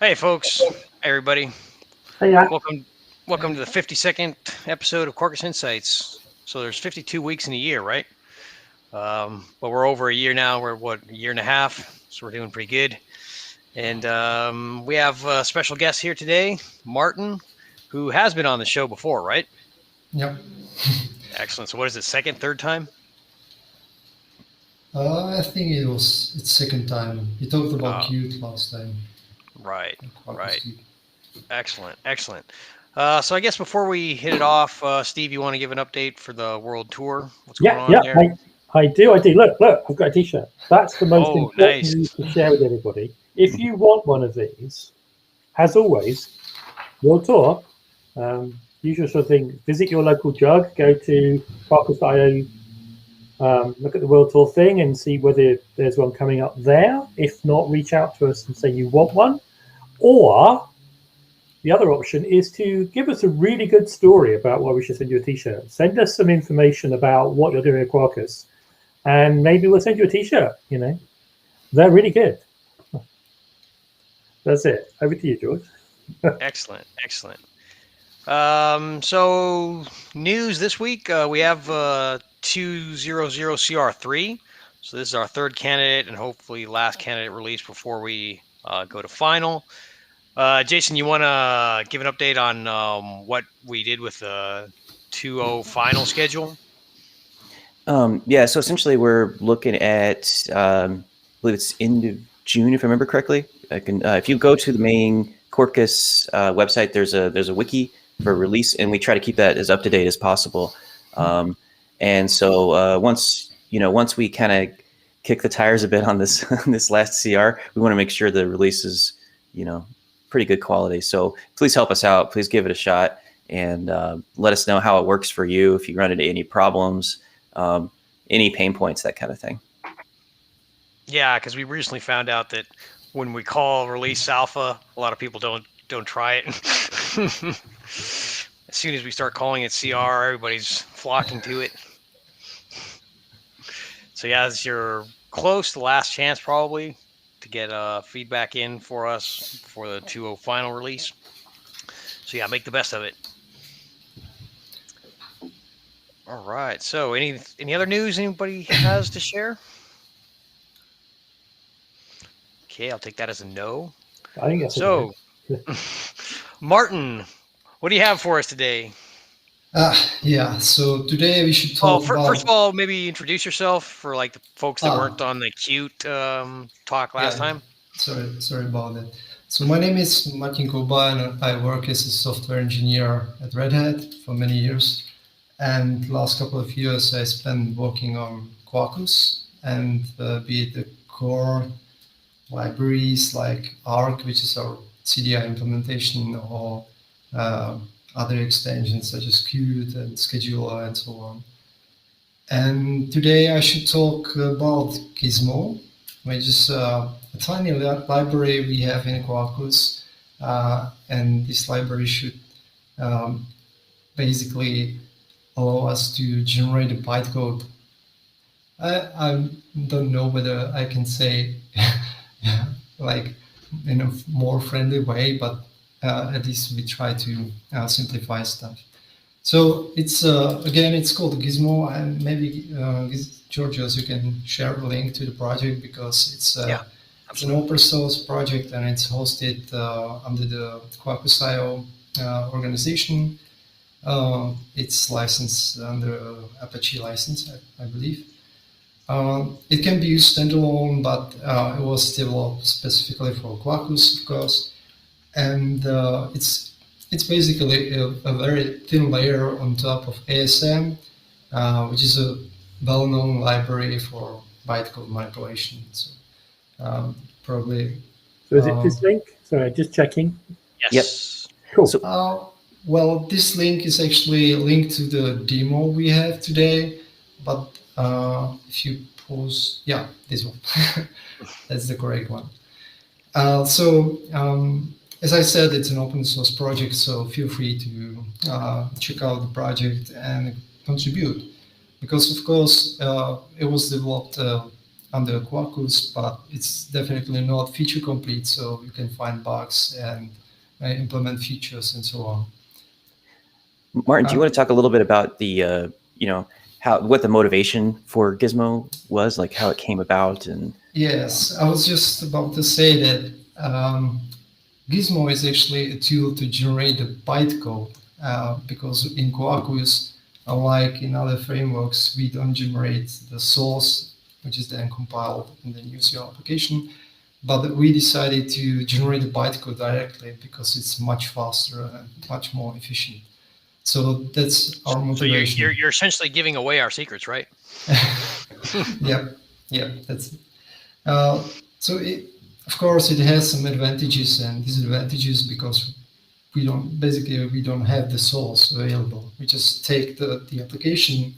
Hey, folks. Hey, everybody. Hey, yeah. Welcome to the 52nd episode of Quarkus Insights. So there's 52 weeks in a year, right? But we're over a year now. We're a year and a half. So we're doing pretty good. And we have a special guest here today, Martin, who has been on the show before, right? Yep. Excellent. So what is it, second, third time? I think it's second time. You talked about Qt last time. Right. Excellent. So I guess before we hit it off, Steve, you want to give an update for the world tour? What's going on there? I do. Look, I've got a t-shirt. That's the most important news to share with everybody. If you want one of these, as always, world tour, usual sort of thing, visit your local jug, go to Quarkus.io, look at the world tour thing and see whether there's one coming up there. If not, reach out to us and say you want one. Or the other option is to give us a really good story about why we should send you a t-shirt. Send us some information about what you're doing at Quarkus, and maybe we'll send you a t-shirt. They're really good. That's it. Over to you, George. Excellent. So news this week, we have 200CR3. So this is our third candidate and hopefully last candidate release before we go to final. Jason, you want to give an update on what we did with the 2.0 final schedule? Yeah, so essentially we're looking at, I believe it's end of June, if I remember correctly. If you go to the main Quarkus website, there's a wiki for release, and we try to keep that as up to date as possible. And so once we kind of kick the tires a bit on this this last CR, we want to make sure the release is pretty good quality. So please help us out. Please give it a shot, and let us know how it works for you. If you run into any problems, any pain points, that kind of thing. Yeah, because we recently found out that when we call release alpha, a lot of people don't try it. As soon as we start calling it CR, everybody's flocking to it. So yeah, as you're close, the last chance probably to get feedback in for us for the 2.0 final release. So yeah, make the best of it. All right. So any other news anybody has to share? Okay, I'll take that as a no. I think that's so. Martin, what do you have for us today? Yeah. So today we should talk about. First of all, maybe introduce yourself for like the folks that weren't on the Qt talk last time. Sorry about that. So my name is Martin Kouba, and I work as a software engineer at Red Hat for many years. And the last couple of years I spent working on Quarkus, and be it the core libraries like Arc, which is our CDI implementation, or other extensions such as Qt and Scheduler and so on. And today I should talk about Gizmo, which is a tiny library we have in Quarkus, and this library should basically allow us to generate a bytecode. I don't know whether I can say like in a more friendly way, but at least we try to simplify stuff. So it's again, it's called Gizmo, and maybe Georgios, you can share a link to the project because it's an open source project and it's hosted under the Quarkus.io organization. It's licensed under Apache license, I believe. It can be used standalone, but it was developed specifically for Quarkus, of course. And it's basically a very thin layer on top of ASM, which is a well-known library for bytecode manipulation. So probably. So is it this link? Sorry, just checking. Yes. Yep. Cool. So, well, this link is actually linked to the demo we have today, but if you pause, this one, that's the correct one. As I said, it's an open source project, so feel free to check out the project and contribute, because of course it was developed under Quarkus, but it's definitely not feature complete, so you can find bugs and implement features and so on. Martin, do you want to talk a little bit about the, what the motivation for Gizmo was, like how it came about? And yes, I was just about to say that Gizmo is actually a tool to generate the bytecode, because in Quarkus, unlike in other frameworks, we don't generate the source, which is then compiled and then use your application. But we decided to generate the bytecode directly because it's much faster and much more efficient. So that's our motivation. So you're essentially giving away our secrets, right? Yeah, that's it. So of course, it has some advantages and disadvantages because we don't have the source available. We just take the application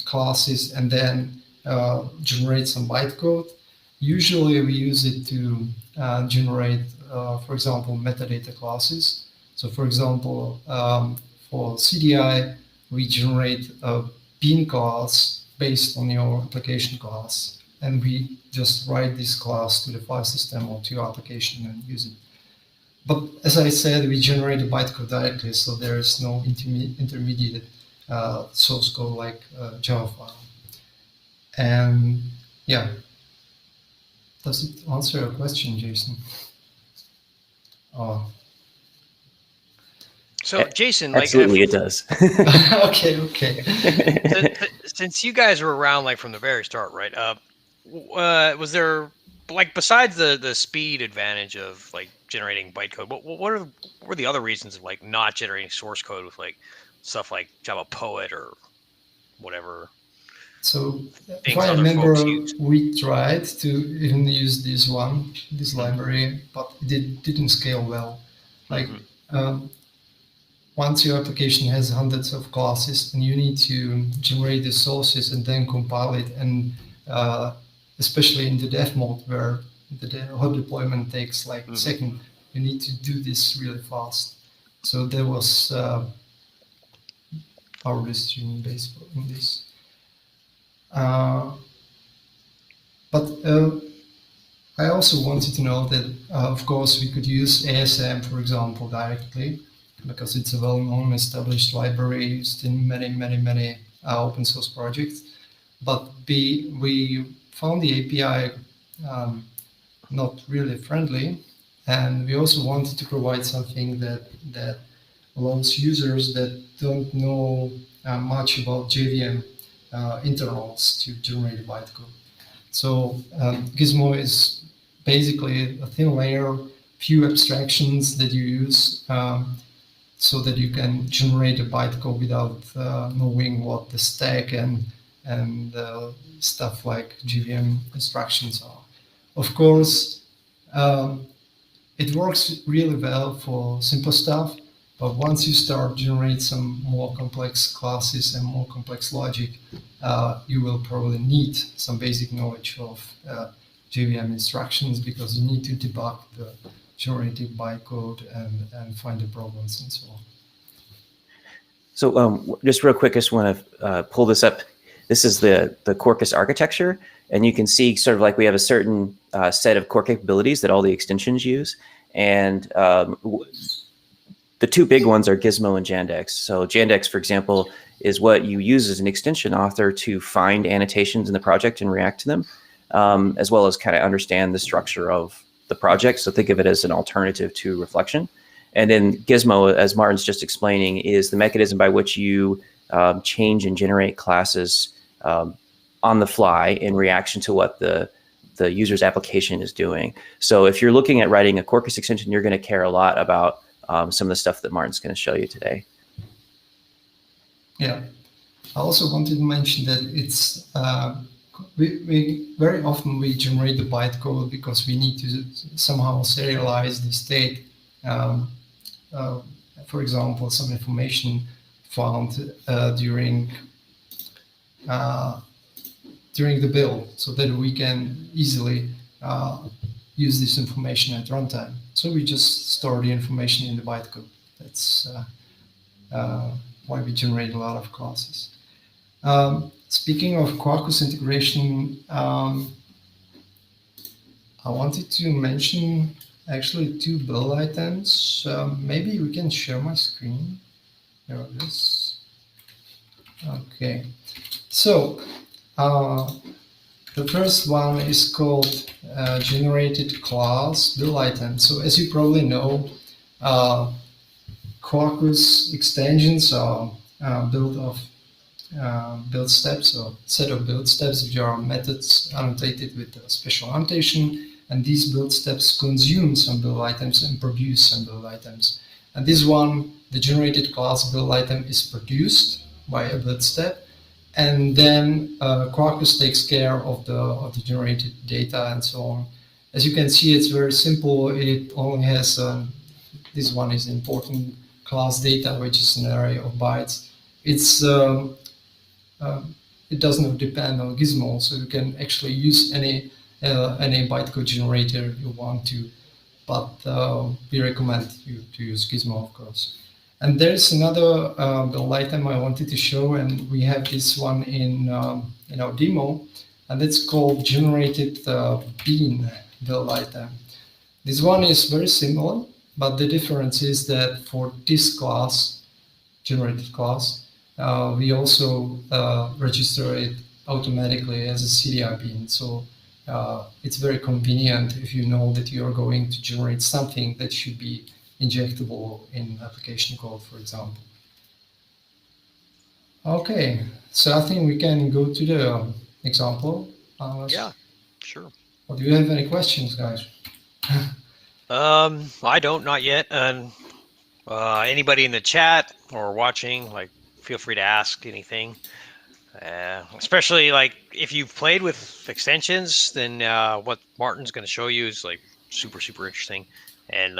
classes and then generate some bytecode. Usually, we use it to generate, for example, metadata classes. So, for example, for CDI, we generate a bean class based on your application class, and we just write this class to the file system or to your application and use it. But as I said, we generate the bytecode directly, so there is no intermediate source code like Java file. And yeah, does it answer your question, Jason? Oh. So Jason, absolutely, it does. Okay. Since you guys were around like from the very start, right? Was there, like, besides the speed advantage of like generating bytecode, what were the other reasons of like not generating source code with like stuff like Java Poet or whatever? So if I remember, we tried to even use this library, but it didn't scale well. Like once your application has hundreds of classes and you need to generate the sources and then compile it, and especially in the dev mode where the hot deployment takes like a second, you need to do this really fast. So there was our decision based on this. But I also wanted to know that, of course, we could use ASM, for example, directly, because it's a well-known established library used in many open source projects. But we found the API not really friendly, and we also wanted to provide something that allows users that don't know much about JVM internals to generate bytecode. So Gizmo is basically a thin layer, few abstractions that you use so that you can generate a bytecode without knowing what the stack and stuff like Jvm instructions are. Of course, it works really well for simple stuff, but once you start generate some more complex classes and more complex logic, you will probably need some basic knowledge of Jvm instructions, because you need to debug the generated bytecode and find the problems and so on. So just real quick, I just want to pull this up. This is the Quarkus architecture, and you can see sort of like we have a certain set of core capabilities that all the extensions use. And the two big ones are Gizmo and Jandex. So Jandex, for example, is what you use as an extension author to find annotations in the project and react to them, as well as kind of understand the structure of the project. So think of it as an alternative to reflection. And then Gizmo, as Martin's just explaining, is the mechanism by which you change and generate classes on the fly in reaction to what the user's application is doing. So if you're looking at writing a Quarkus extension, you're going to care a lot about some of the stuff that Martin's going to show you today. Yeah, I also wanted to mention that it's we very often we generate the bytecode because we need to somehow serialize the state. For example, some information found during the build, so that we can easily use this information at runtime. So we just store the information in the bytecode. That's why we generate a lot of classes. Speaking of Quarkus integration, I wanted to mention actually two build items. Maybe we can share my screen. Here it is. Okay. So the first one is called generated class build item. So as you probably know, Quarkus extensions are built of build steps or set of build steps, which are methods annotated with a special annotation, and these build steps consume some build items and produce some build items. And this one, the generated class build item, is produced by a build step, and then Quarkus takes care of the generated data and so on. As you can see, it's very simple. It only has this one is important class data, which is an array of bytes. It does not depend on Gizmo, so you can actually use any bytecode generator you want to, but we recommend you to use Gizmo, of course. And there's another build item I wanted to show, and we have this one in our demo, and it's called generated bean build item. This one is very similar, but the difference is that for this class, generated class, we also register it automatically as a CDI bean. So it's very convenient if you know that you are going to generate something that should be injectable in application code, for example. Okay, so I think we can go to the example. Yeah, sure. Well, do you have any questions, guys? I don't, not yet. And anybody in the chat or watching, like, feel free to ask anything. Especially like if you've played with extensions, then what Martin's going to show you is like super interesting. And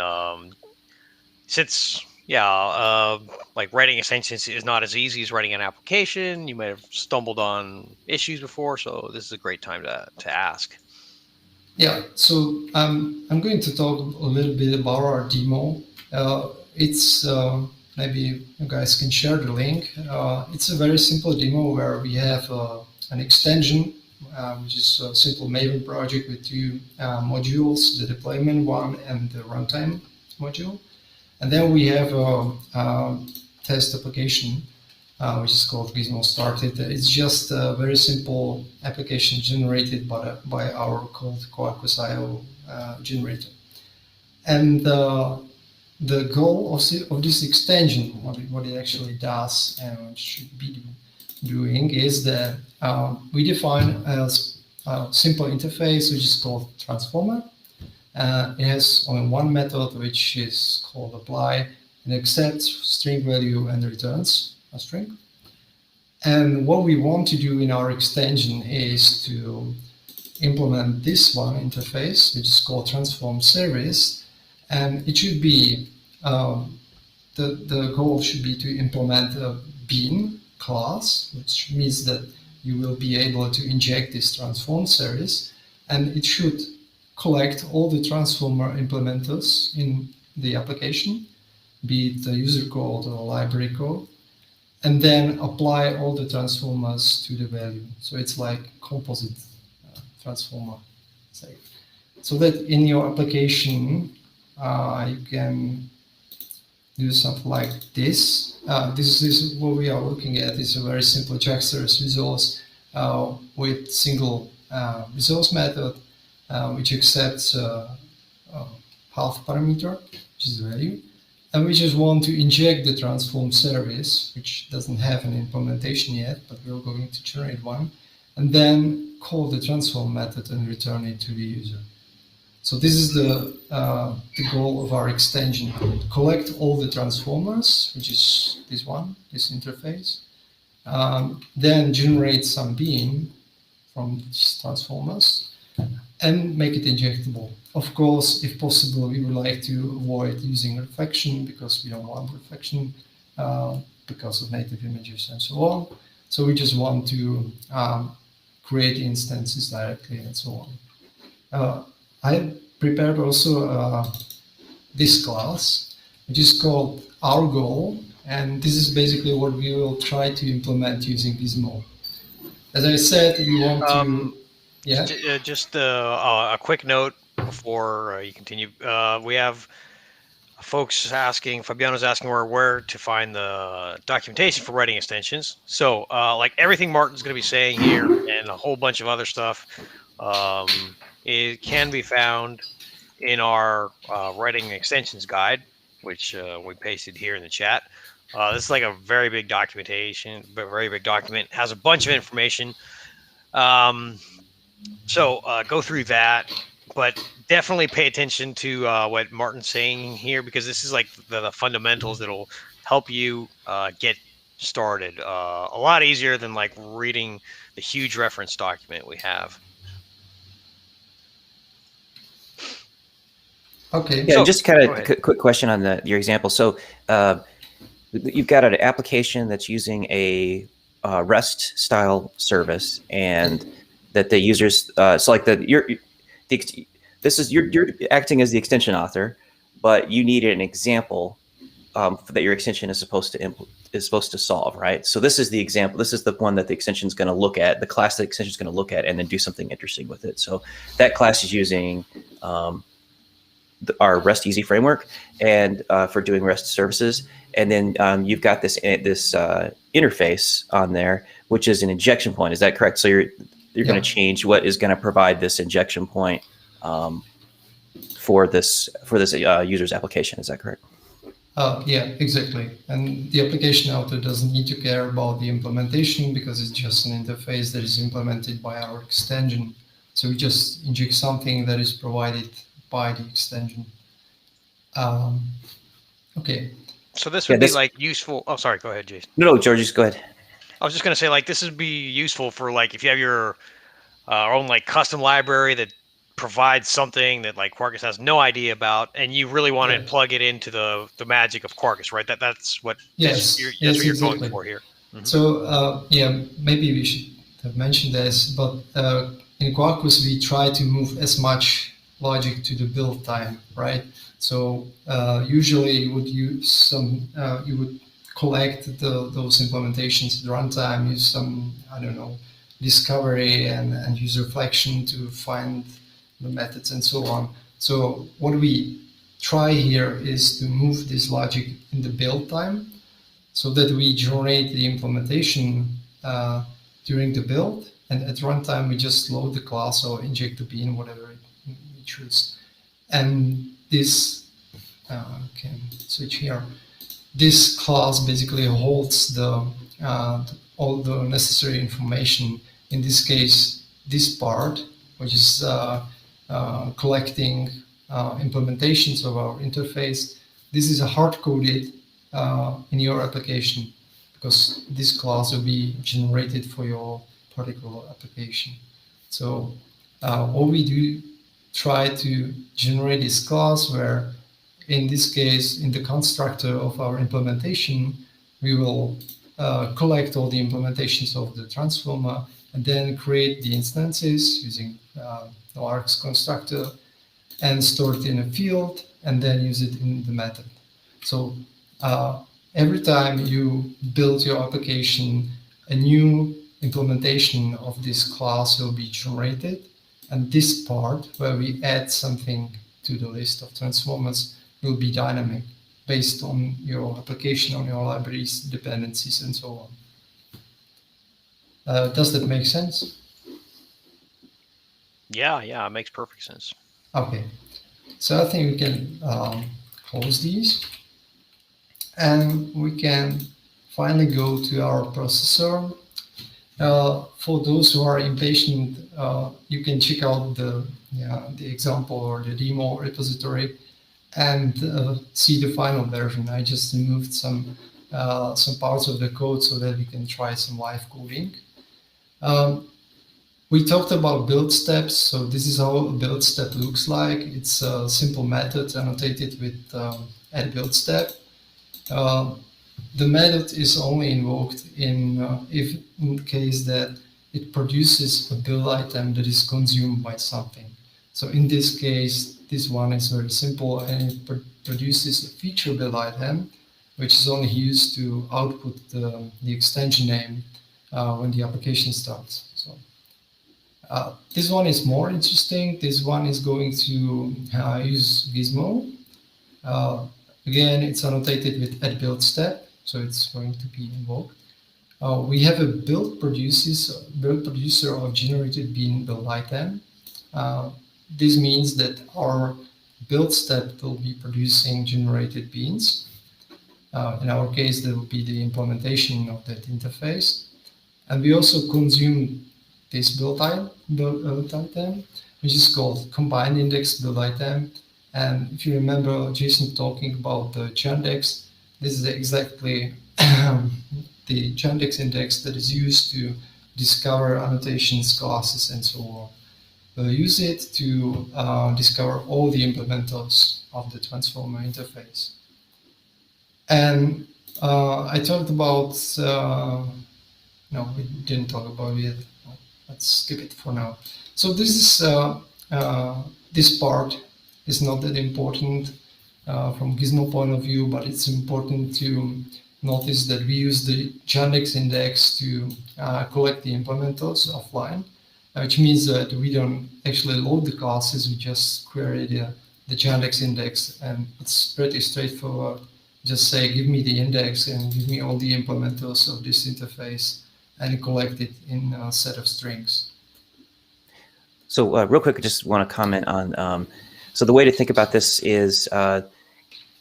since like writing extensions is not as easy as writing an application, you might have stumbled on issues before, so this is a great time to ask. Yeah, so I'm going to talk a little bit about our demo. It's maybe you guys can share the link. It's a very simple demo where we have an extension, which is a simple Maven project with two modules, the deployment one and the runtime module. And then we have a test application, which is called Gizmo Started. It's just a very simple application generated by our called Quarkus IO generator. And the goal of this extension, what it actually does and should be doing, is that we define a simple interface which is called transformer. It has only one method, which is called apply, and accepts string value and returns a string. And what we want to do in our extension is to implement this one interface, which is called transform service, and it should be the goal should be to implement a bean class, which means that you will be able to inject this transform service, and it should collect all the transformer implementers in the application, be it the user code or library code, and then apply all the transformers to the value. So it's like composite transformer, say. So that in your application, you can do something like this. This is what we are looking at. It's a very simple Jaxter's resource with single resource method, which accepts half parameter, which is the value, and we just want to inject the transform service, which doesn't have an implementation yet, but we're going to generate one, and then call the transform method and return it to the user. So this is the goal of our extension: collect all the transformers, which is this one, this interface, then generate some bean from these transformers, and make it injectable. Of course, if possible, we would like to avoid using reflection because we don't want reflection because of native images and so on. So we just want to create instances directly and so on. I prepared also this class, which is called our goal, and this is basically what we will try to implement using Gizmo. As I said, we want to... Yeah. Just a quick note. before you continue. We have folks asking, Fabiano's asking where to find the documentation for writing extensions. So like everything Martin's going to be saying here and a whole bunch of other stuff, it can be found in our writing extensions guide, which we pasted here in the chat. This is like a very big documentation, but very big document, has a bunch of information. So go through that, but definitely pay attention to what Martin's saying here, because this is like the fundamentals that'll help you get started a lot easier than like reading the huge reference document we have. Okay. Yeah, So, just kind go of ahead. quick question on your example. So you've got an application that's using a REST style service, and that the users so like you're acting as the extension author, but you needed an example that your extension is supposed to solve, right? So this is the example. This is the one that the extension is going to look at. The class the extension is going to look at, and then do something interesting with it. So that class is using our REST Easy framework and for doing REST services. And then you've got this interface on there, which is an injection point. Is that correct? So you're going to change what is going to provide this injection point for this user's application. Is that correct? Yeah, exactly. And the application author doesn't need to care about the implementation, because it's just an interface that is implemented by our extension. So we just inject something that is provided by the extension. Okay. So this would be like useful. Oh, sorry. Go ahead, Jason. No, George, just go ahead. I was just going to say, like, this would be useful for like if you have your own like custom library that provides something that like Quarkus has no idea about, and you really want to plug it into the magic of Quarkus, right? That's what that's what you're exactly. going for here. Mm-hmm. So yeah, maybe we should have mentioned this, but in Quarkus we try to move as much logic to the build time, right? So usually you would use some, you would collect those implementations at runtime, use some, I don't know, discovery and use reflection to find the methods and so on. So what we try here is to move this logic in the build time, so that we generate the implementation during the build, and at runtime we just load the class or inject the bean, whatever we choose. And this can switch here. This class basically holds all the necessary information. In this case, this part, which is collecting implementations of our interface. This is hard-coded in your application, because this class will be generated for your particular application. So what we do, try to generate this class where, in this case, in the constructor of our implementation, we will collect all the implementations of the transformer and then create the instances using the Arcs constructor and store it in a field and then use it in the method. So every time you build your application, a new implementation of this class will be generated. And this part where we add something to the list of transformers will be dynamic based on your application, on your libraries, dependencies, and so on. Does that make sense? Yeah, it makes perfect sense. Okay, so I think we can close these, and we can finally go to our processor. For those who are impatient, you can check out the example or the demo repository and see the final version. I just removed some parts of the code so that we can try some live coding. We talked about build steps, so this is how a build step looks like. It's a simple method annotated with add build step. The method is only invoked if in case that it produces a build item that is consumed by something. So in this case, this one is very simple, and it produces a feature build item, which is only used to output the extension name when the application starts. So This one is more interesting. This one is going to use Gizmo. Again, it's annotated with add build step, so it's going to be invoked. We have a build producer of generated bean build item. This means that our build step will be producing generated beans. In our case, that will be the implementation of that interface. And we also consume this build item, which is called combined index build item. And if you remember Jason talking about the Jandex, this is exactly the Jandex index that is used to discover annotations, classes, and so on. We'll use it to discover all the implementers of the transformer interface. And I talked about, no, we didn't talk about it. Let's skip it for now. So this is this part is not that important from Gizmo point of view, but it's important to notice that we use the Jandex index to collect the implementers offline, which means that we don't actually load the classes, we just query the Jandex index, and it's pretty straightforward. Just say, give me the index and give me all the implementers of this interface, and collect it in a set of strings. So real quick, I just want to comment on, so the way to think about this is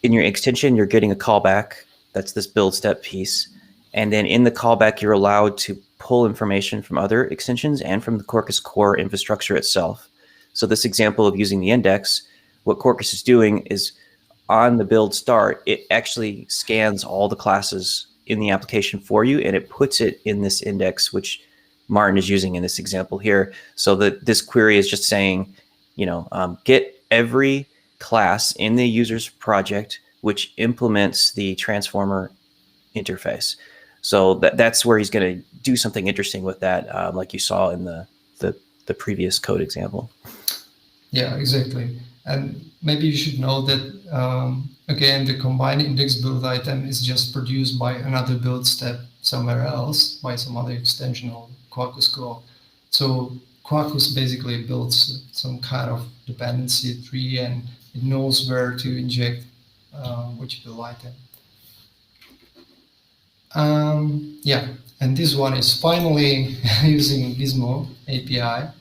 in your extension, you're getting a callback. That's this build step piece. And then in the callback, you're allowed to pull information from other extensions and from the Quarkus core infrastructure itself. So this example of using the index, what Quarkus is doing is on the build start, it actually scans all the classes in the application for you, and it puts it in this index, which Martin is using in this example here. So that this query is just saying, you know, get every class in the user's project which implements the transformer interface. So that's where he's going to do something interesting with that, like you saw in the previous code example. Yeah, exactly. And maybe you should know that, again, the combined index build item is just produced by another build step somewhere else, by some other extension of Quarkus core. So Quarkus basically builds some kind of dependency tree, and it knows where to inject which build item. Yeah, and this one is finally using Gizmo API.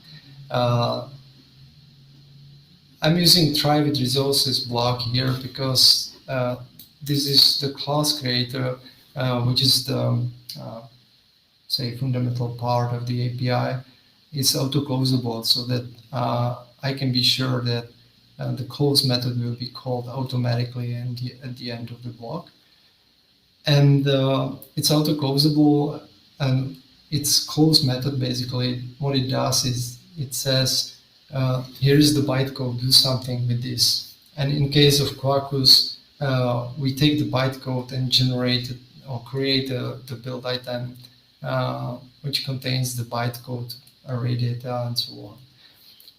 I'm using Triad Resources block here because this is the class creator, which is the say fundamental part of the API. It's auto-closable, so that I can be sure that the close method will be called automatically at the end of the block. And it's auto-closable, and its close method basically what it does is it says, here is the bytecode, do something with this. And in case of Quarkus, we take the bytecode and generate it, or create the build item which contains the bytecode, array data, and so on.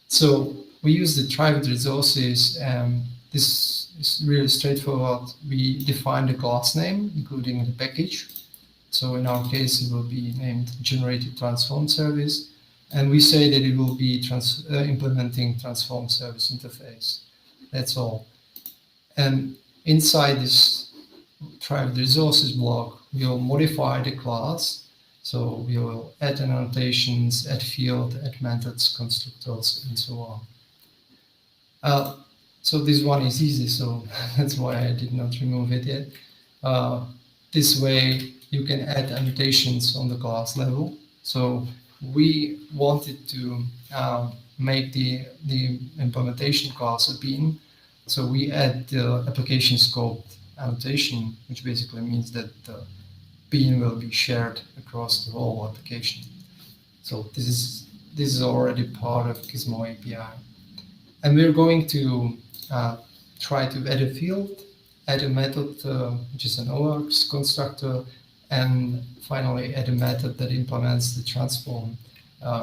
So we use the Triad Resources, and this is really straightforward. We define the class name, including the package. So in our case, it will be named Generated Transform Service. And we say that it will be implementing Transform Service interface. That's all. And inside this Triad Resources block, we'll modify the class. So we will add annotations, add field, add methods, constructors, and so on. So this one is easy, so that's why I did not remove it yet. This way you can add annotations on the class level. So we wanted to make the implementation class a bean. So we add the application scope annotation, which basically means that the bean will be shared across the whole application. So this is already part of Gizmo API. And we're going to try to add a field, add a method, which is an ORCs constructor, and finally add a method that implements the transform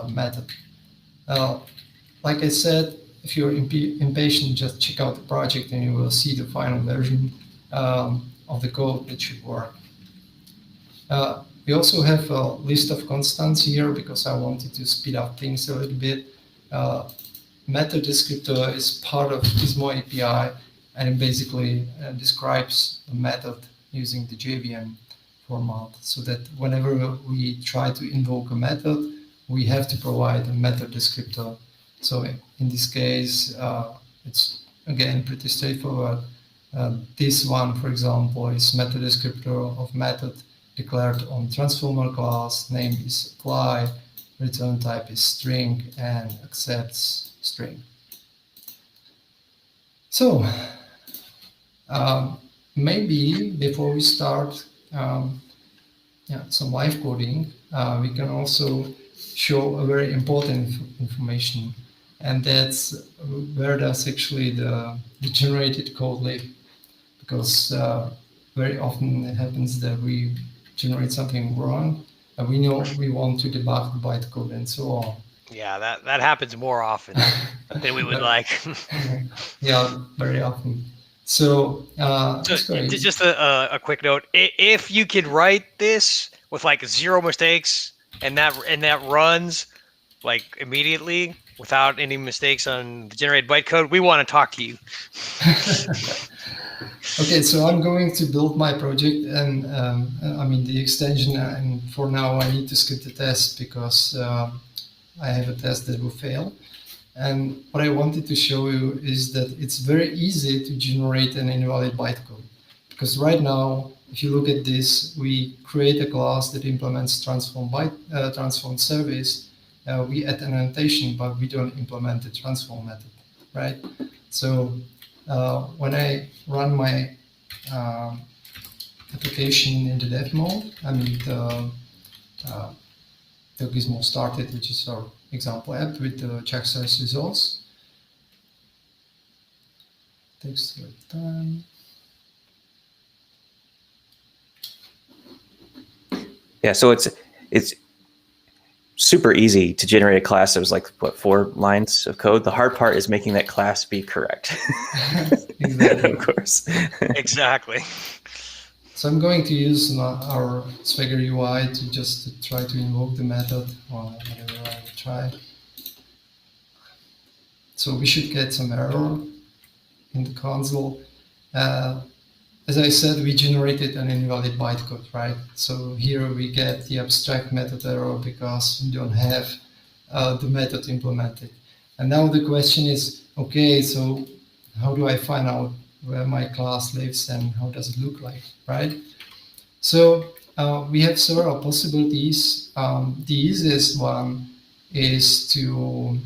method. Like I said, if you're impatient, just check out the project and you will see the final version of the code that should work. We also have a list of constants here because I wanted to speed up things a little bit. Method descriptor is part of Gizmo API, and it basically describes a method using the Jvm format, so that whenever we try to invoke a method, we have to provide a method descriptor. So in this case, it's again pretty straightforward. This one, for example, is method descriptor of method declared on transformer class, name is apply, return type is string, and accepts string. So maybe before we start some live coding, we can also show a very important information, and that's where does actually the generated code live, because very often it happens that we generate something wrong, and we know we want to debug the bytecode and so on. Yeah, that happens more often than we would like. Yeah, very often. So, just a quick note: if you could write this with like 0 mistakes and that runs like immediately without any mistakes on the generated bytecode, we want to talk to you. Okay, so I'm going to build my project, and I mean the extension, and for now I need to skip the test because I have a test that will fail. And what I wanted to show you is that it's very easy to generate an invalid bytecode, because right now, if you look at this, we create a class that implements transform service. We add an annotation, but we don't implement the transform method, right? So when I run my application in the dev mode, I mean the Gizmo started, which is our example app with the check size results. Takes a little time. Yeah, so it's super easy to generate a class that was like, what, 4 lines of code. The hard part is making that class be correct. Exactly. Of course. Exactly. So I'm going to use our Swagger UI to just try to invoke the method or whatever I will try. So we should get some error in the console. As I said, we generated an invalid bytecode, right? So here we get the abstract method error because we don't have the method implemented. And now the question is, okay, so how do I find out where my class lives and how does it look like, right? So we have several possibilities. The easiest one is to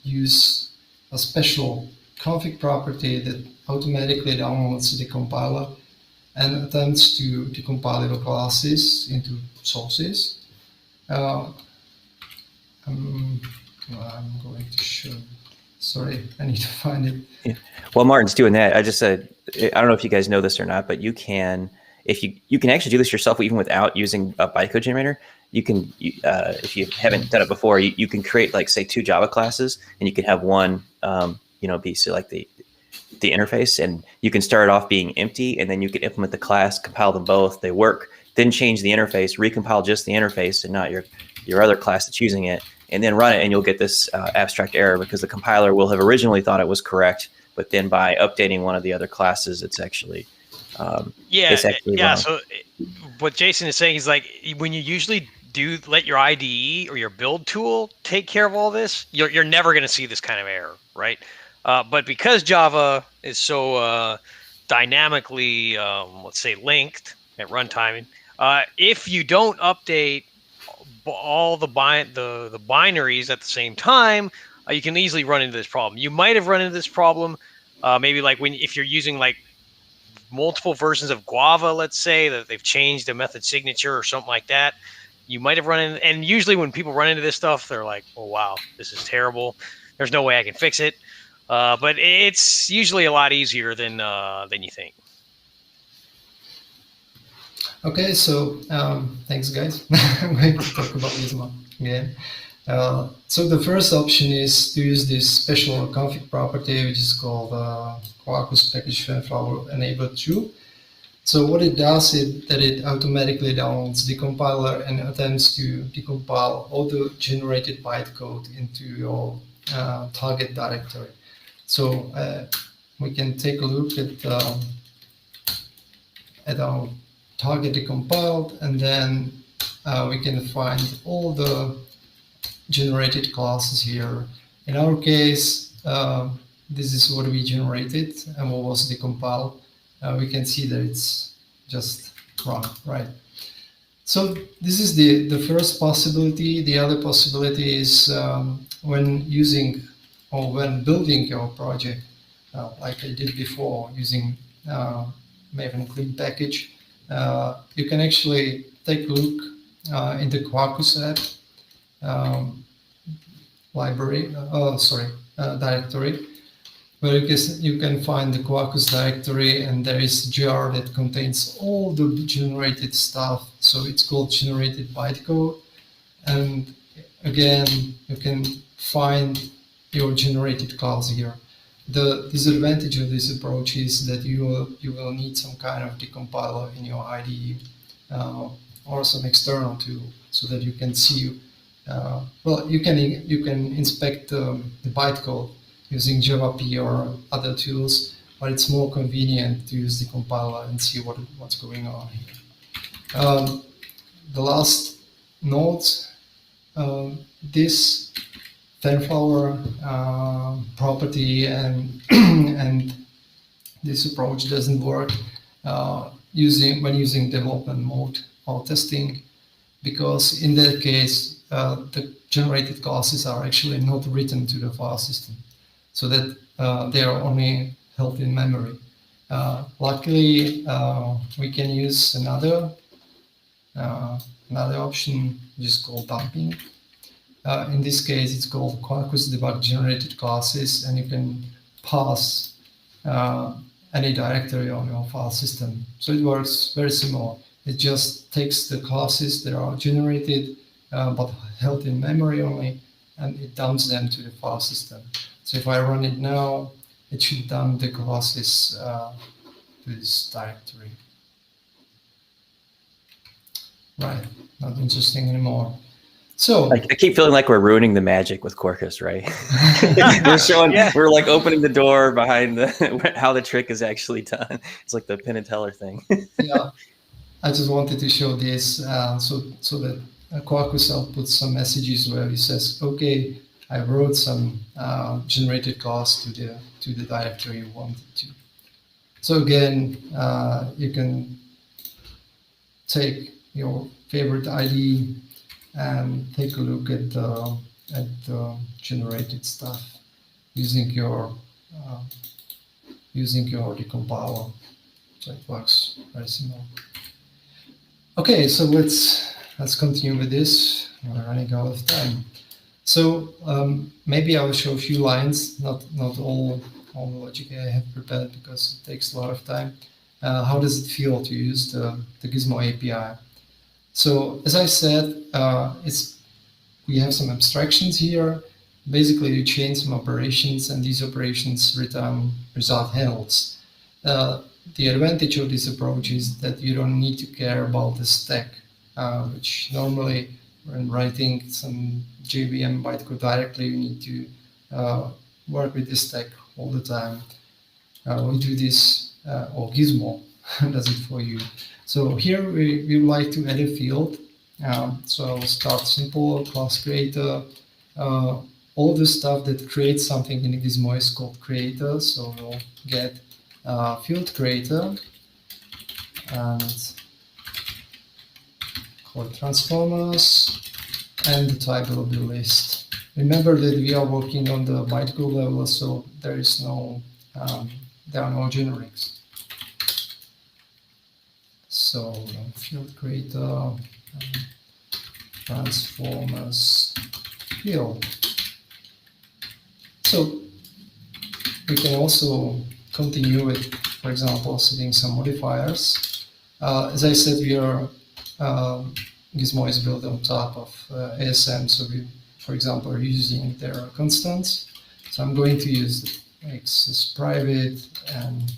use a special config property that automatically downloads the compiler and attempts to decompile the classes into sources. I'm going to show. Sorry, I need to find it. Yeah. While Martin's doing that, I just said, I don't know if you guys know this or not, but you can, if you can actually do this yourself even without using a bytecode generator. You can, if you haven't done it before, you can create like say 2 Java classes, and you can have one, be so like the interface, and you can start it off being empty, and then you can implement the class, compile them both, they work, then change the interface, recompile just the interface and not your other class that's using it, and then run it, and you'll get this abstract error because the compiler will have originally thought it was correct, but then by updating one of the other classes, it's actually wrong. So what Jason is saying is like when you usually do let your IDE or your build tool take care of all this, you're never going to see this kind of error, right? But because Java is so dynamically, let's say, linked at runtime, if you don't update all the binaries at the same time, you can easily run into this problem. You might have run into this problem, maybe like if you're using like multiple versions of Guava, let's say that they've changed the method signature or something like that. You might have run into, and usually when people run into this stuff, they're like, "Oh wow, this is terrible. There's no way I can fix it." But it's usually a lot easier than you think. Okay, so thanks, guys. I'm going to talk about Gizmo again. So the first option is to use this special config property, which is called Quarkus package flower enable true. So what it does is that it automatically downloads the compiler and attempts to decompile all the generated bytecode into your target directory. So we can take a look at our target decompiled, and then we can find all the generated classes here. In our case, this is what we generated and what was decompiled. We can see that it's just wrong, right? So this is the first possibility. The other possibility is when using or when building your project, like I did before, using Maven Clean package, you can actually take a look in the Quarkus app directory, where you can find the Quarkus directory, and there is a jar that contains all the generated stuff. So it's called generated bytecode, and again you can find your generated class here. The disadvantage of this approach is that you will need some kind of decompiler in your IDE or some external tool so that you can see. Well, you can inspect the bytecode using Jvm Api or other tools, but it's more convenient to use the compiler and see what's going on here. The last note, this 10-flower property and and this approach doesn't work when using development mode or testing, because in that case the generated classes are actually not written to the file system, so that they are only held in memory. Luckily, we can use another option, which is called dumping. In this case, it's called Quarkus debug generated classes, and you can pass any directory on your file system. So it works very similar. It just takes the classes that are generated but held in memory only, and it dumps them to the file system. So if I run it now, it should dump the classes to this directory. Right, not interesting anymore. So I keep feeling like we're ruining the magic with Quarkus, right? We're like opening the door behind how the trick is actually done. It's like the Penn and Teller thing. Yeah, I just wanted to show this so that Quarkus outputs some messages where he says, "Okay, I wrote some generated class to the directory you wanted to." So again, you can take your favorite IDE and take a look at the generated stuff using your decompiler. So it works very similar. Okay, so let's continue with this. We're running out of time. So maybe I will show a few lines, not all the logic I have prepared, because it takes a lot of time. How does it feel to use the Gizmo API? So as I said, we have some abstractions here. Basically, you chain some operations, and these operations return result healths. The advantage of this approach is that you don't need to care about the stack, which normally when writing some JVM bytecode directly, you need to work with the stack all the time. We do this, or Gizmo does it for you. So here we would like to add a field. So I'll start simple, class creator. All the stuff that creates something in Gizmo is called creator. So we'll get field creator and call it transformers, and the type will be list. Remember that we are working on the bytecode level, so there is no there are no generics. So field creator, transformers, field. So we can also continue with, for example, setting some modifiers. As I said, Gizmo is built on top of ASM, so we, for example, are using their constants. So I'm going to use x is private, and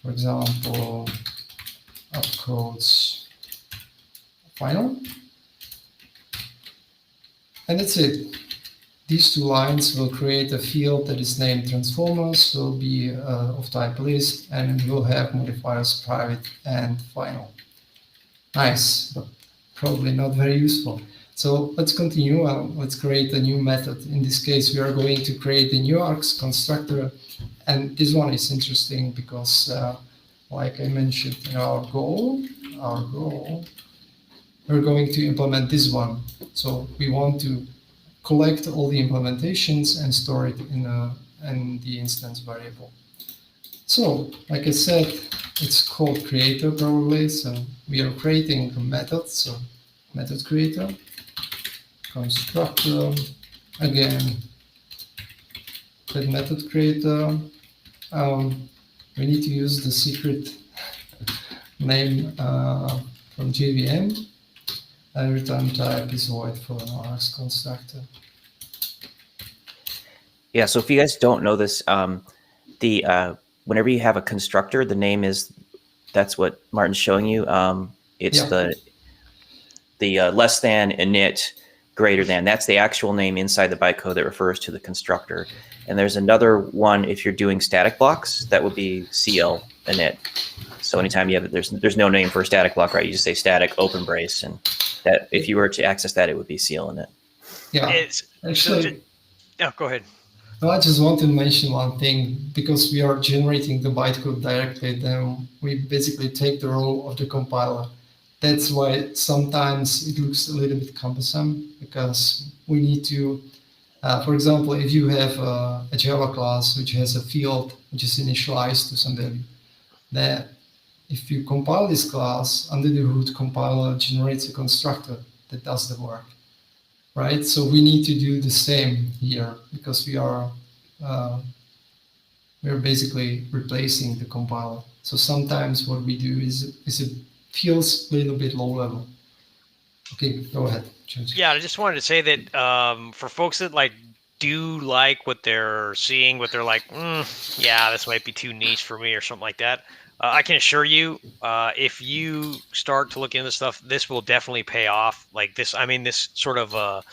for example, upcodes final. And that's it. These two lines will create a field that is named transformers, will be of type list, and will have modifiers private and final. Nice, but probably not very useful. So let's continue. Let's create a new method. In this case, we are going to create a new arcs constructor. And this one is interesting because, like I mentioned in our goal, we're going to implement this one. So we want to collect all the implementations and store it in the instance variable. So, like I said, it's called creator probably. So we are creating a method. So method creator, constructor, again, that method creator. We need to use the secret name from Jvm, and return type is void for an arcs constructor. Yeah, so if you guys don't know this, whenever you have a constructor, the name is, that's what Martin's showing you. It's the less than, init, greater than. That's the actual name inside the bytecode that refers to the constructor. And there's another one if you're doing static blocks, that would be CL init. So anytime you have, there's no name for a static block, right? You just say static open brace, and that if you were to access that, it would be CL init. Yeah, actually. Yeah, go ahead. No, I just want to mention one thing, because we are generating the bytecode directly, then we basically take the role of the compiler. That's why sometimes it looks a little bit cumbersome, because we need to, for example, if you have a Java class which has a field which is initialized to some value, then if you compile this class, under the hood compiler generates a constructor that does the work. Right, so we need to do the same here, because we are basically replacing the compiler. So sometimes what we do is it feels a little bit low level. Okay, go ahead, George. Yeah, I just wanted to say that for folks that do like what they're seeing, what they're like, yeah, this might be too niche for me or something like that. I can assure you, if you start to look into this stuff, this will definitely pay off. Like this, I mean, this sort of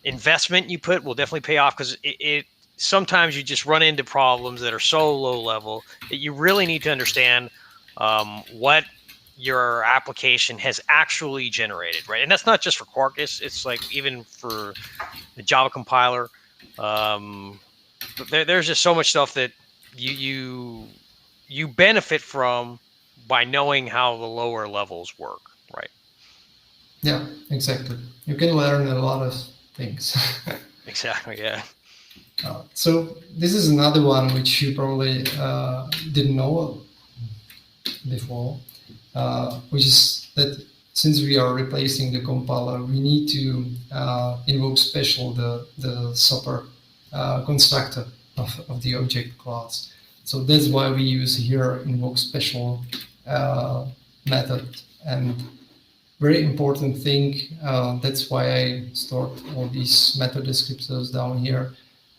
investment you put will definitely pay off, because it sometimes you just run into problems that are so low level that you really need to understand what your application has actually generated, right? And that's not just for Quarkus. It's like even for the Java compiler. But there's just so much stuff that you benefit from by knowing how the lower levels work, right? Yeah, exactly. You can learn a lot of things. Exactly, yeah. So this is another one which you probably didn't know before, which is that since we are replacing the compiler, we need to invoke special the super constructor of the object class. So that's why we use here invoke special method. And very important thing, that's why I stored all these method descriptors down here.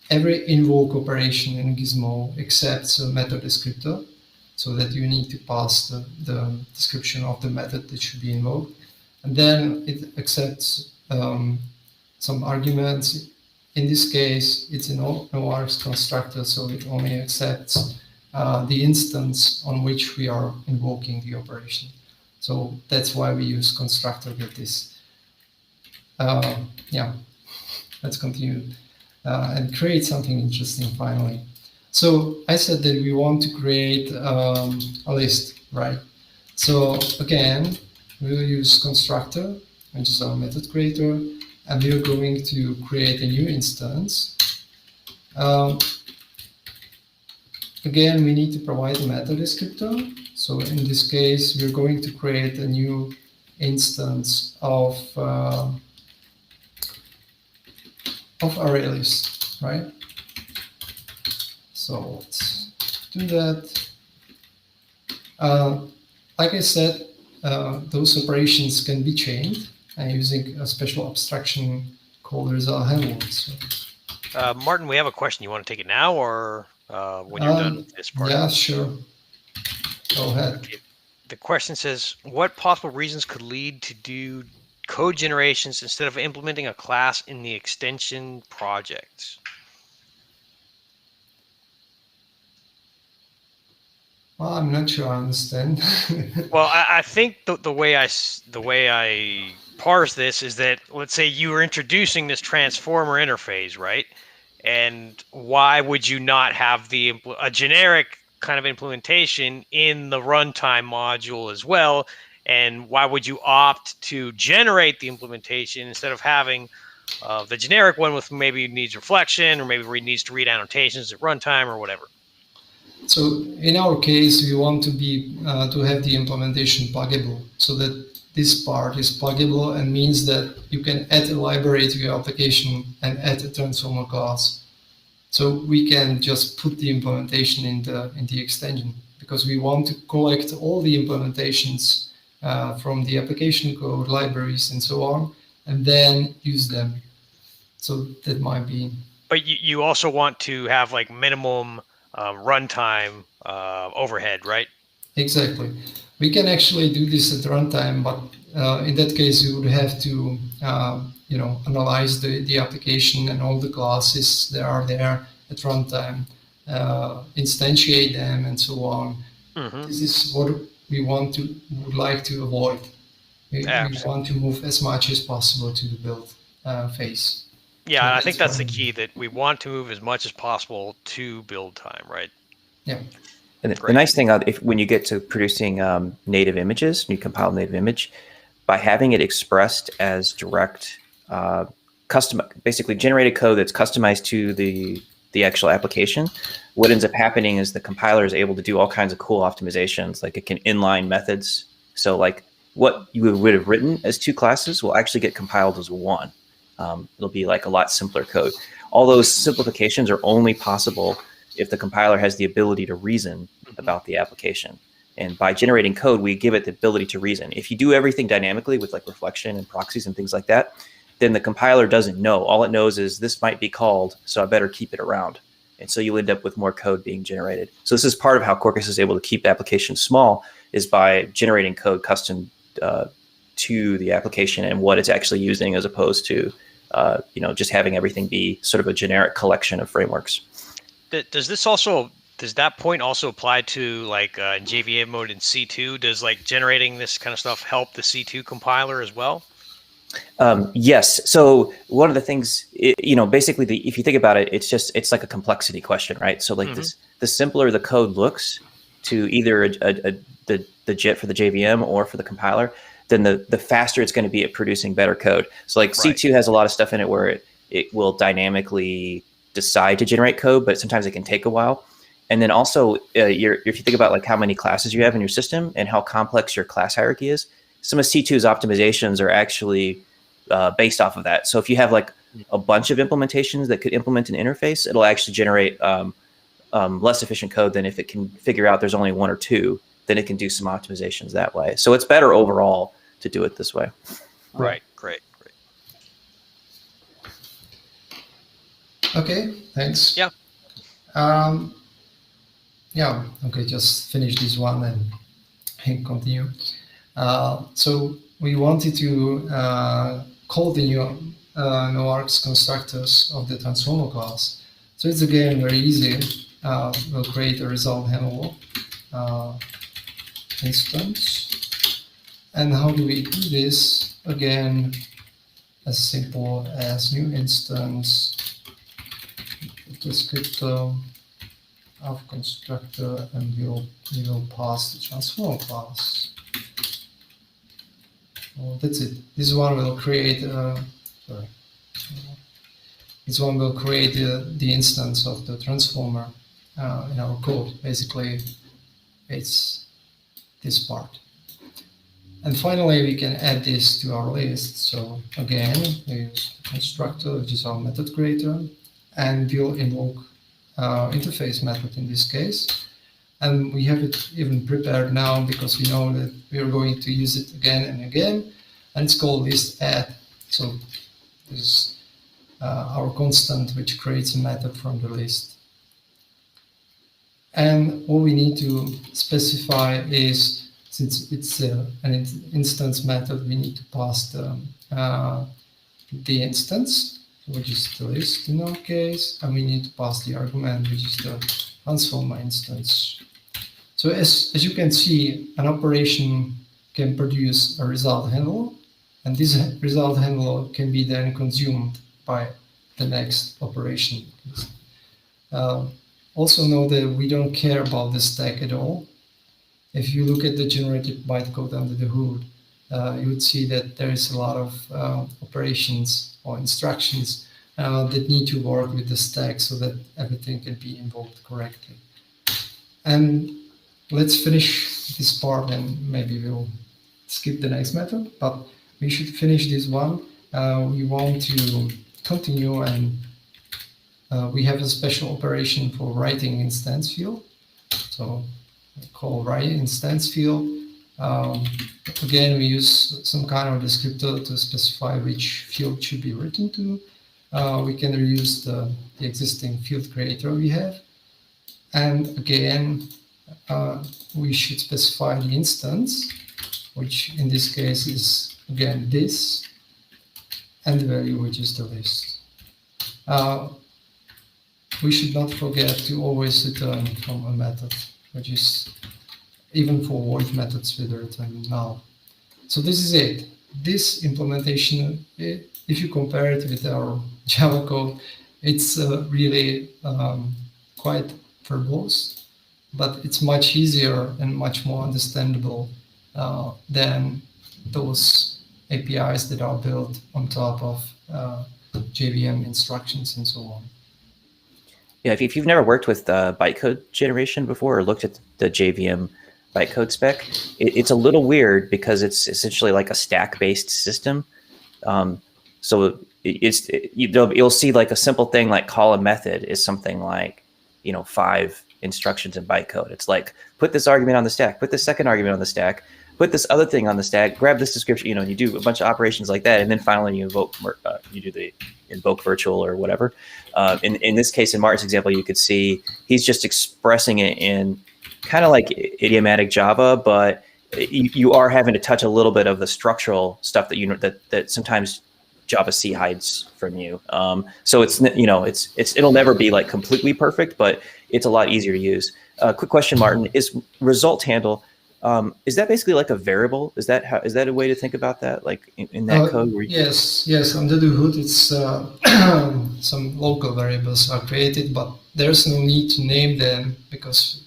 Every invoke operation in Gizmo accepts a method descriptor, so that you need to pass the description of the method that should be invoked. And then it accepts some arguments. In this case, it's an no-args constructor, so it only accepts the instance on which we are invoking the operation. So that's why we use constructor with this. Yeah, let's continue and create something interesting finally. So I said that we want to create a list, right? So again, we'll use constructor, which is our method creator, and we're going to create a new instance. Again, we need to provide a method descriptor. So in this case, we're going to create a new instance of array list, right? So let's do that. Like I said, those operations can be chained using a special abstraction called result handler. So, Martin, we have a question. You want to take it now, or when you're done with this part? Yeah, sure. Go ahead. Okay. the question says, what possible reasons could lead to do code generations instead of implementing a class in the extension project? Well, I'm not sure I understand. Well, I think the way I parse this is that, let's say you were introducing this transformer interface, right? And why would you not have a generic kind of implementation in the runtime module as well? And why would you opt to generate the implementation instead of having the generic one with maybe needs reflection, or maybe where it needs to read annotations at runtime or whatever? So in our case, we want to have the implementation pluggable, so that this part is pluggable and means that you can add a library to your application and add a transformer class. So we can just put the implementation in the extension, because we want to collect all the implementations from the application code, libraries, and so on, and then use them. So that might be. But you also want to have like minimum runtime overhead, right? Exactly. We can actually do this at runtime, but in that case, you would have to analyze the application and all the classes that are there at runtime, instantiate them, and so on. Mm-hmm. This is what we would like to avoid. We want to move as much as possible to the build phase. Yeah, so I think that's the key, that we want to move as much as possible to build time, right? Yeah. And the nice thing, when you get to producing native images, you compile native image, by having it expressed as direct, basically generated code that's customized to the actual application, what ends up happening is the compiler is able to do all kinds of cool optimizations. Like it can inline methods. So like what you would have written as two classes will actually get compiled as one. It'll be like a lot simpler code. All those simplifications are only possible if the compiler has the ability to reason about the application. And by generating code, we give it the ability to reason. If you do everything dynamically with like reflection and proxies and things like that, then the compiler doesn't know. All it knows is this might be called, so I better keep it around. And so you end up with more code being generated. So this is part of how Quarkus is able to keep applications small, is by generating code custom to the application and what it's actually using, as opposed to just having everything be sort of a generic collection of frameworks. Does that point also apply to like JVM mode in C2? Does like generating this kind of stuff help the C2 compiler as well? Yes. So one of the things, basically, if you think about it, it's like a complexity question, right? So like the simpler the code looks to either the JIT for the JVM or for the compiler, then the faster it's going to be at producing better code. So like C2 has a lot of stuff in it where it will dynamically decide to generate code, but sometimes it can take a while. And then also, if you think about like how many classes you have in your system and how complex your class hierarchy is, some of C2's optimizations are actually based off of that. So if you have like a bunch of implementations that could implement an interface, it'll actually generate less efficient code than if it can figure out there's only one or two, then it can do some optimizations that way. So it's better overall to do it this way. Right. Great. Okay, thanks. Yeah. Okay, just finish this one and continue. So we wanted to call the new noargs constructors of the transformer class. So it's again very easy. We'll create a result hello instance. And how do we do this? Again, as simple as new instance descriptor of constructor, and we will pass the transform class. Well, that's it. This one will create this one will create the instance of the transformer in our code. Basically, it's this part. And finally, we can add this to our list. So again, we use constructor, which is our method creator, and we'll invoke interface method in this case. And we have it even prepared now because we know that we are going to use it again and again. And it's called list add. So this is our constant, which creates a method from the list. And what we need to specify is since it's an instance method, we need to pass the instance, which is the list in our case, and we need to pass the argument, which is the transformer instance. So as you can see, an operation can produce a result handler, and this result handler can be then consumed by the next operation. Also know that we don't care about the stack at all. If you look at the generated bytecode under the hood, you would see that there is a lot of operations or instructions that need to work with the stack so that everything can be invoked correctly. And let's finish this part, and maybe we'll skip the next method, but we should finish this one. We want to continue, and we have a special operation for writing instance field. So call write instance field. Again, we use some kind of descriptor to specify which field should be written to. We can reuse the existing field creator we have. And again, we should specify the instance, which in this case is, again, this, and the value, which is the list. We should not forget to always return from a method, which is, even for void methods, with the return null. So this is it. This implementation, if you compare it with our Java code, it's really quite verbose, but it's much easier and much more understandable than those APIs that are built on top of Jvm instructions and so on. Yeah, if you've never worked with bytecode generation before or looked at the Jvm bytecode spec, it's a little weird because it's essentially like a stack-based system. So you'll see like a simple thing like call a method is something like 5 instructions in bytecode. It's like put this argument on the stack, put this second argument on the stack, put this other thing on the stack, grab this description, and you do a bunch of operations like that, and then finally you invoke, you do the invoke virtual or whatever. In this case, in Martin's example, you could see he's just expressing it in kind of like idiomatic Java, but you are having to touch a little bit of the structural stuff that that sometimes Java C hides from you. So it'll never be like completely perfect, but it's a lot easier to use. Quick question, Martin: is result handle? Is that basically like a variable? Is that a way to think about that? Like in that code? Where yes. Under the hood, it's some local variables are created, but there's no need to name them because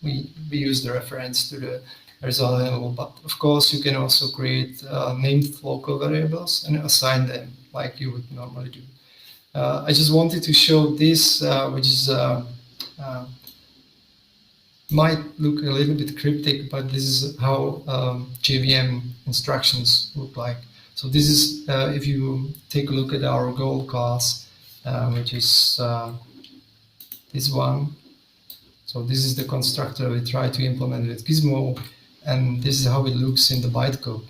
we use the reference to the result handle. But of course, you can also create named local variables and assign them like you would normally do. I just wanted to show this, which is might look a little bit cryptic, but this is how Jvm instructions look like. So this is, if you take a look at our goal class, which is this one. So this is the constructor we try to implement with Gizmo, and this is how it looks in the bytecode.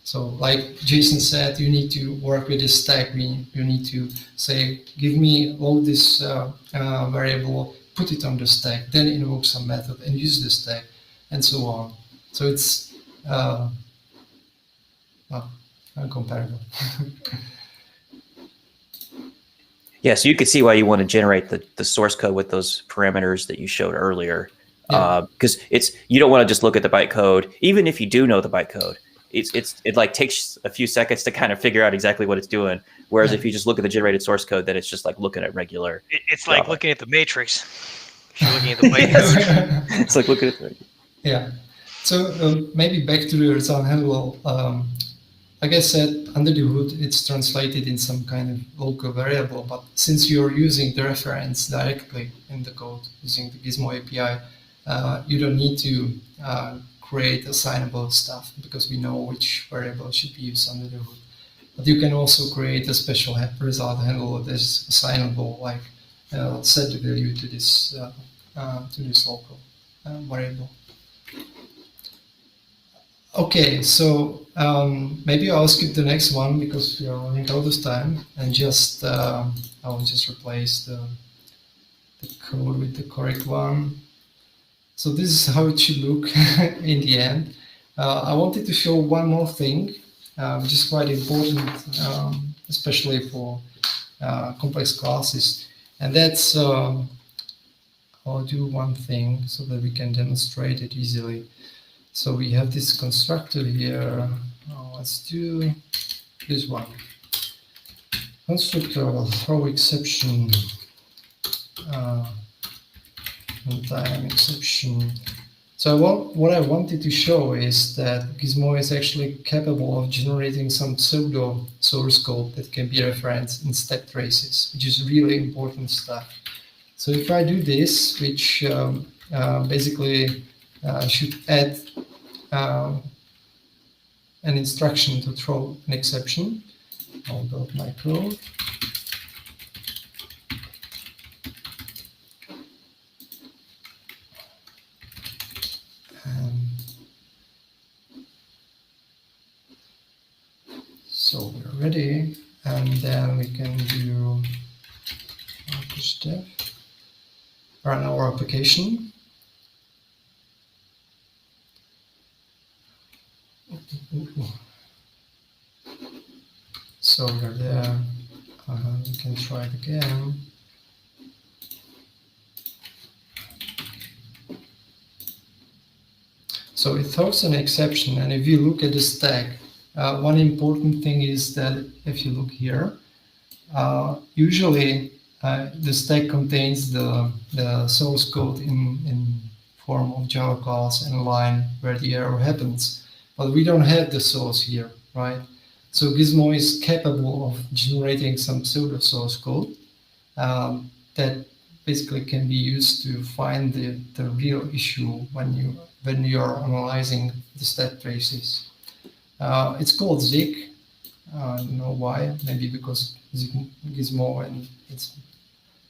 So like Jason said, you need to work with this stack. You need to say, give me load this variable, put it on the stack, then invoke some method and use the stack, and so on. So it's uncomparable. Yeah, so you could see why you want to generate the source code with those parameters that you showed earlier, because you don't want to just look at the bytecode, even if you do know the bytecode. It like takes a few seconds to kind of figure out exactly what it's doing. Whereas if you just look at the generated source code, then it's just like looking at regular. It's like looking at the matrix. If you're looking at the bytecode. It's like looking at the. Yeah. So maybe back to the result handle. Like I said, under the hood, it's translated in some kind of local variable. But since you're using the reference directly in the code using the Gizmo API, you don't need to create assignable stuff because we know which variable should be used under the hood. But you can also create a special result handle that is assignable, like set the value to this local variable. Okay, so maybe I'll skip the next one because we are running out of time, and just I'll just replace the code with the correct one. So this is how it should look in the end. I wanted to show one more thing, which is quite important, especially for complex classes, and that's I'll do one thing so that we can demonstrate it easily. So we have this constructor here. Let's do this one. Constructor will throw exception, time exception. So what I wanted to show is that Gizmo is actually capable of generating some pseudo source code that can be referenced in stack traces, which is really important stuff. So if I do this, which basically should add an instruction to throw an exception, I'll build my code. So we're ready, and then we can do run our application. So we're there. We can try it again. So it throws an exception, and if you look at the stack, one important thing is that if you look here, usually the stack contains the source code in form of Java class and a line where the error happens, but we don't have the source here, right? So Gizmo is capable of generating some pseudo source code that basically can be used to find the real issue when you are analyzing the stack traces. It's called Zig. I don't know why. Maybe because Gizmo and its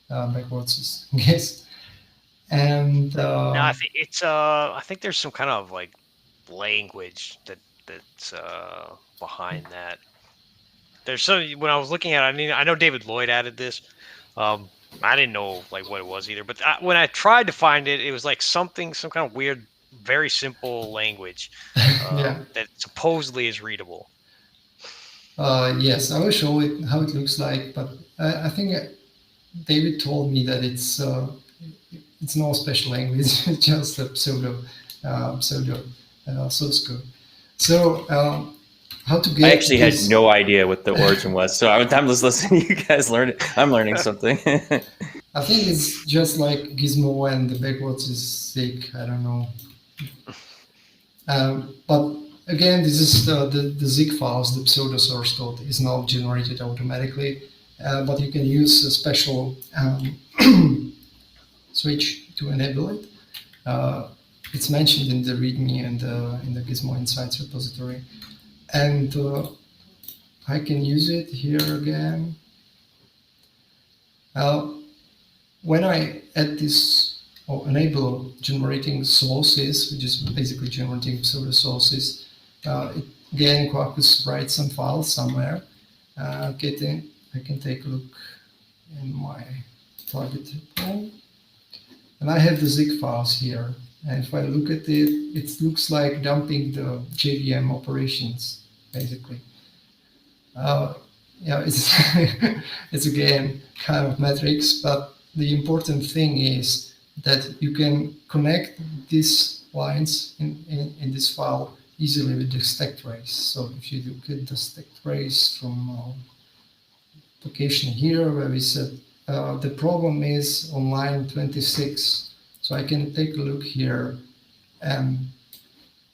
backwards is guess. And no, I think it's I think there's some kind of like language that's behind that. There's so when I was looking at it, I know David Lloyd added this. I didn't know like what it was either, but when I tried to find it, it was like some kind of weird, very simple language that supposedly is readable. Yes, I will show it how it looks like, but I think David told me that it's no special language, it's just a pseudo source code. So how to get? I actually had no idea what the origin was, so I'm just listening to you guys learn it. I'm learning something. I think it's just like Gizmo and the backwards is Zig. I don't know. But again, this is the Zig files, the pseudo source code is not generated automatically, but you can use a special switch to enable it. It's mentioned in the README and in the Gizmo Insights repository. And I can use it here again. When I add this or enable generating sources, which is basically generating pseudo sources, again, Quarkus writes some files somewhere. I can take a look in my target repo. And I have the Zig files here. And if I look at it, it looks like dumping the Jvm operations, basically. It's it's again kind of metrics, but the important thing is that you can connect these lines in this file easily with the stack trace. So if you look at the stack trace from application here, where we said the problem is on line 26. So I can take a look here and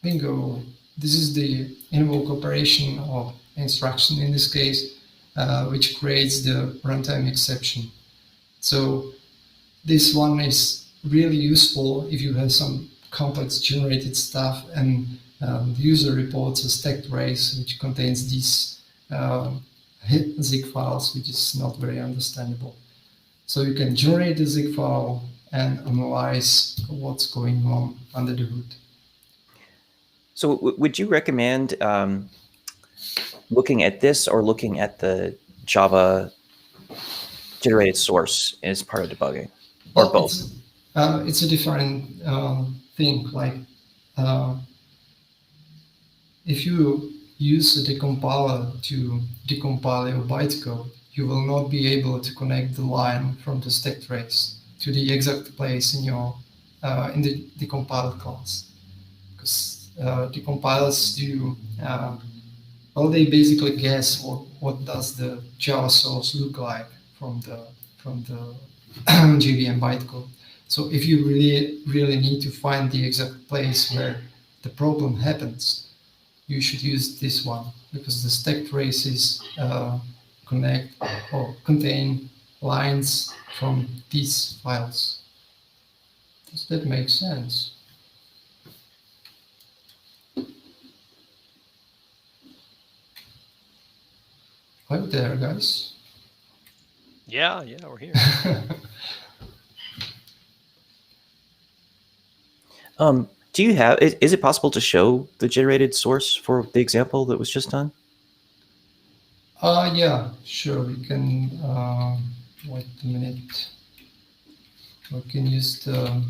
bingo, this is the invoke operation or instruction in this case, which creates the runtime exception. So this one is really useful if you have some complex generated stuff and the user reports a stack trace which contains these Zig files, which is not very understandable. So you can generate the Zig file and analyze what's going on under the hood. So would you recommend looking at this or looking at the Java generated source as part of debugging, or both? It's a different thing. Like if you use a decompiler to decompile your bytecode, you will not be able to connect the line from the stack trace to the exact place in your in the decompiled class, because decompilers do well, they basically guess what does the Java source look like from the Jvm bytecode. So if you really need to find the exact place where the problem happens, you should use this one, because the stack traces connect or contain lines from these files. Does that make sense? Hi there, guys. Yeah, we're here. Do you have? Is it possible to show the generated source for the example that was just done? Yeah, sure. We can wait a minute. We can use the.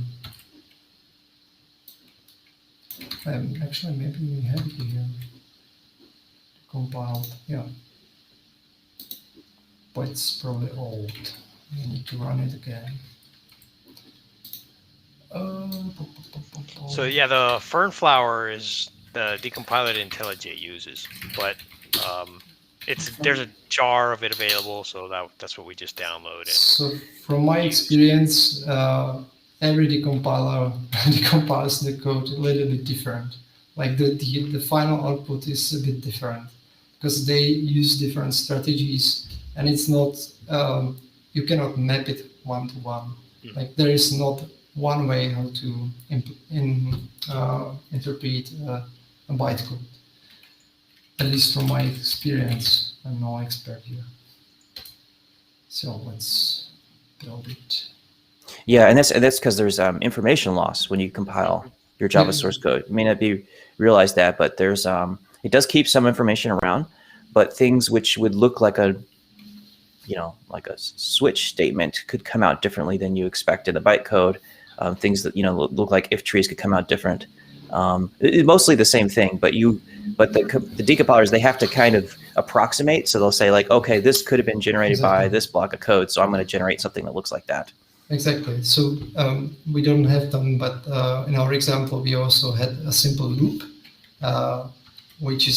Actually, maybe we have it here. Compiled, yeah. But it's probably old. We need to run it again. So yeah, the Fernflower is the decompiler that IntelliJ uses, but there's a jar of it available, so that's what we just download. So from my experience, every decompiler decompiles the code a little bit different. Like the final output is a bit different because they use different strategies, and it's not you cannot map it one to one. Like there is not one way how to interpret a bytecode. At least from my experience, I'm no expert here. So let's build it. Yeah, and that's because there's information loss when you compile your Java source code. You may not be realize that, but there's it does keep some information around, but things which would look like a like a switch statement could come out differently than you expect in the bytecode. Things that look like if trees could come out different. Mostly the same thing, but the decompilers, they have to kind of approximate. So they'll say like, okay, this could have been generated by this block of code, so I'm going to generate something that looks like that. Exactly. So we don't have them, but in our example, we also had a simple loop, which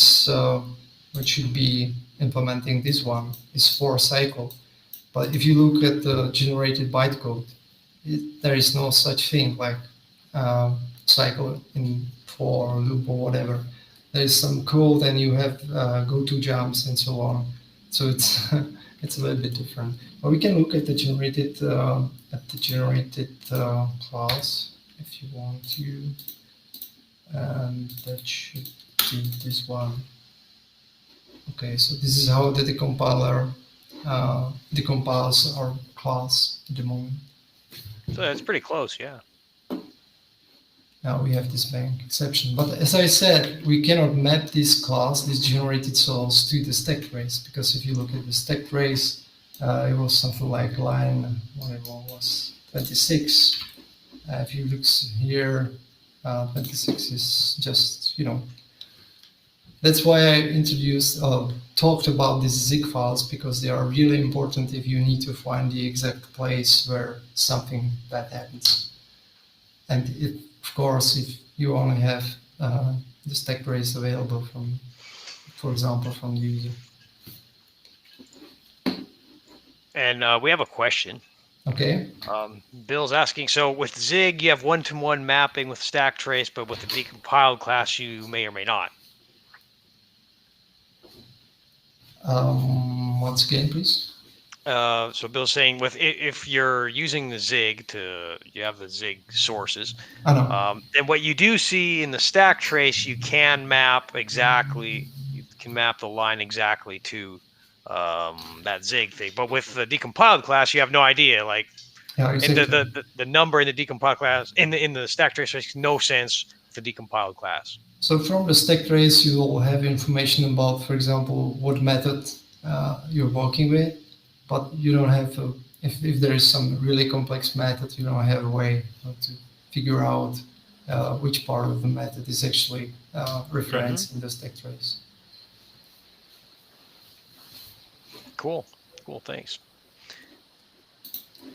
should be implementing this one is for cycle. But if you look at the generated bytecode, there is no such thing like cycle in for loop or whatever. There is some code, and you have go-to jumps and so on. So it's it's a little bit different. But we can look at the generated class if you want to, and that should be this one. Okay, so this is how the decompiler decompiles our class at the moment. So that's pretty close, yeah. Now we have this bank exception, but as I said, we cannot map this class, this generated source, to the stack trace, because if you look at the stack trace, it was something like line, whatever it was, 26. If you look here, 26 is just, that's why I talked about these zig files, because they are really important if you need to find the exact place where something bad happens. And of course, if you only have the stack trace available from, for example, from the user. And we have a question. Okay. Bill's asking, so with Zig, you have one-to-one mapping with stack trace, but with the decompiled class, you may or may not. Once again, please. So Bill's saying, if you're using the Zig you have the Zig sources, then what you do see in the stack trace, you can map the line exactly to that Zig thing. But with the decompiled class, you have no idea. Like, exactly. And the number in the decompiled class in the stack trace makes no sense for the decompiled class. So from the stack trace, you will have information about, for example, what method you're working with, but you don't have if there is some really complex method, you don't have a way to figure out which part of the method is actually reference in those tech trays. Cool. Thanks. I think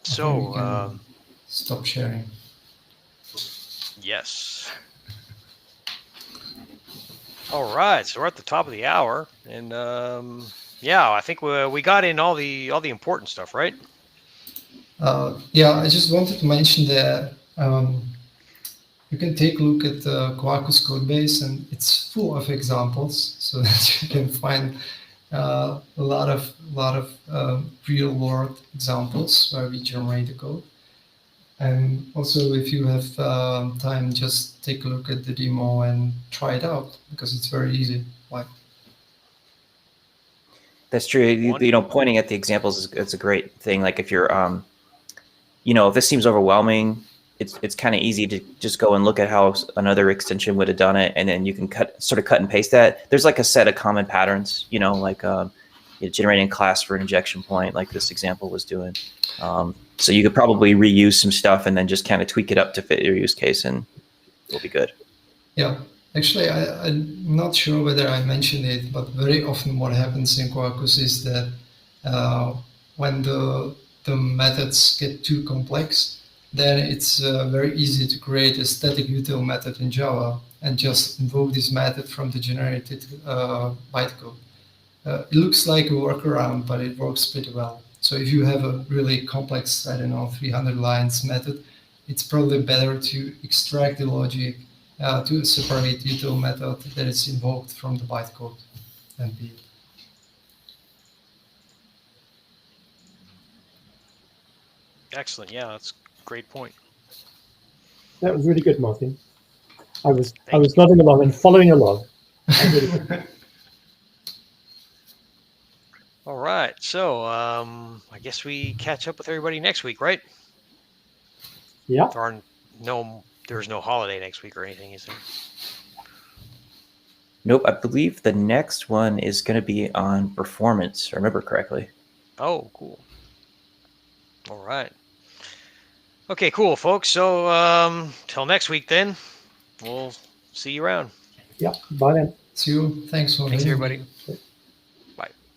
we So, can stop sharing. yes. All right. So we're at the top of the hour, and yeah, I think we got in all the important stuff, right? Yeah, I just wanted to mention that you can take a look at the Quarkus codebase, and it's full of examples, so that you can find a lot of real world examples where we generate the code. And also, if you have time, just take a look at the demo and try it out, because it's very easy. Like, That's true. You know, pointing at the examples it's a great thing. Like if you're, you know, if this seems overwhelming, it's kind of easy to just go and look at how another extension would have done it, and then you can sort of cut and paste that. There's like a set of common patterns, you know, like generating class for an injection point, like this example was doing. So you could probably reuse some stuff and then just kind of tweak it up to fit your use case, and it'll be good. Yeah, actually, I'm not sure whether I mentioned it, but very often what happens in Quarkus is that when the methods get too complex, then it's very easy to create a static util method in Java and just invoke this method from the generated bytecode. It looks like a workaround, but it works pretty well. So if you have a really complex, I don't know, 300 lines method, it's probably better to extract the logic to a separate util method that is invoked from the bytecode and be. Excellent. Yeah, that's a great point. That was really good, Martin. I was nodding along and following along. All right. So I guess we catch up with everybody next week, right? Yeah. There's no holiday next week or anything, is there? Nope. I believe the next one is going to be on performance, if I remember correctly. Oh, cool. All right. Okay, cool, folks. So till next week, then. We'll see you around. Yeah. Bye then. See you. Thanks for Thanks, everybody.